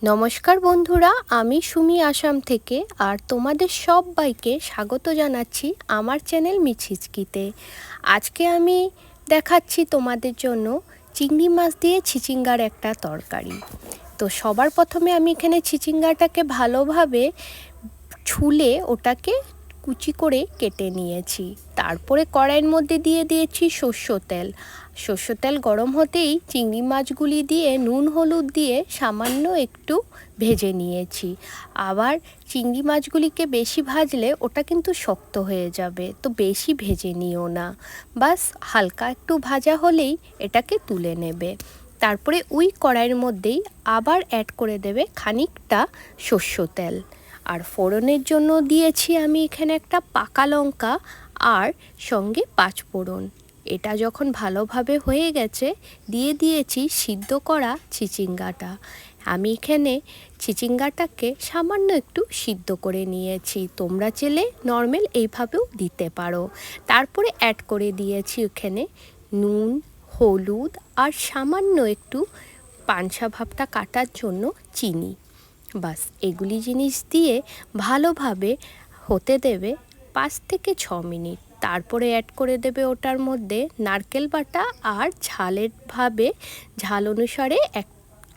নমস্কার বন্ধুরা, আমি সুমি আসাম থেকে আর তোমাদের সবাইকে স্বাগত জানাচ্ছি আমার চ্যানেল মিছিচকিতে। আজকে আমি দেখাচ্ছি তোমাদের জন্য চিংড়ি মাছ দিয়ে চিচিঙ্গার একটা তরকারি। তো সবার প্রথমে আমি এখানে চিচিঙ্গাটাকে ভালোভাবে ছুলে ওটাকে কুচি করে কেটে নিয়েছি। তারপরে কড়াইয়ের মধ্যে দিয়ে দিয়েছি সর্ষের তেল গরম হতেই চিংড়ি মাছগুলি দিয়ে নুন হলুদ দিয়ে সামান্য একটু ভেজে নিয়েছি। আবার চিংড়ি মাছগুলিকে বেশি ভাজলে ওটা কিন্তু শক্ত হয়ে যাবে, তো বেশি ভেজে নিও না, বাস হালকা একটু ভাজা হলেই এটাকে তুলে নেবে। তারপরে ওই কড়াইয়ের মধ্যেই আবার অ্যাড করে দেবে খানিকটা সর্ষের তেল। আর ফোড়নের জন্য দিয়েছি আমি এখানে একটা পাকা লঙ্কা আর সঙ্গে 5 ফোড়ন। এটা যখন ভালোভাবে হয়ে গেছে দিয়ে দিয়েছি সিদ্ধ করা চিচিঙ্গাটা। আমি এখানে চিচিঙ্গাটাকে সামান্য একটু সিদ্ধ করে নিয়েছি, তোমরা চাইলে নর্মাল এইভাবেও দিতে পারো। তারপরে অ্যাড করে দিয়েছি এখানে নুন, হলুদ আর সামান্য একটু পানসা ভাবটা কাটার জন্য চিনি। বাস এগুলি জিনিস দিয়ে ভালোভাবে হতে দেবে 5 থেকে 6 মিনিট। তারপরে অ্যাড করে দেবে ওটার মধ্যে নারকেল বাটা আর ঝাল অনুসারে 1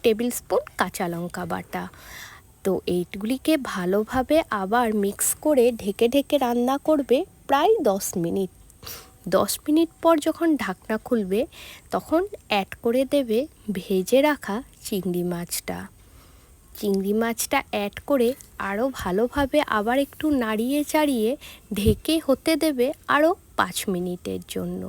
টেবিল স্পুন কাঁচা লঙ্কা বাটা। তো এইগুলিকে ভালোভাবে আবার মিক্স করে ঢেকে ঢেকে রান্না করবে প্রায় 10 মিনিট। 10 মিনিট পর যখন ঢাকনা খুলবে তখন অ্যাড করে দেবে ভেজে রাখা চিংড়ি মাছটা অ্যাড করে আরও ভালোভাবে আবার একটু নাড়িয়ে চাড়িয়ে ঢেকে হতে দেবে আরও 5 মিনিটের জন্য।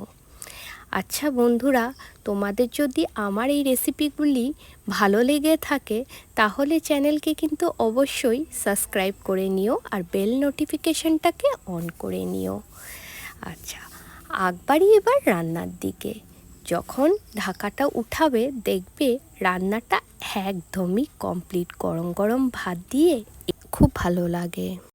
আচ্ছা বন্ধুরা, তোমাদের যদি আমার এই রেসিপিগুলি ভালো লেগে থাকে তাহলে চ্যানেলকে কিন্তু অবশ্যই সাবস্ক্রাইব করে নিও আর বেল নোটিফিকেশনটাকে অন করে নিও। আচ্ছা, আগবাড়ি এবার রান্নার দিকে। যখন ঢাকাটা উঠাবে দেখবে রান্নাটা একদমই কমপ্লিট। গরম গরম ভাত দিয়ে খুব ভালো লাগে।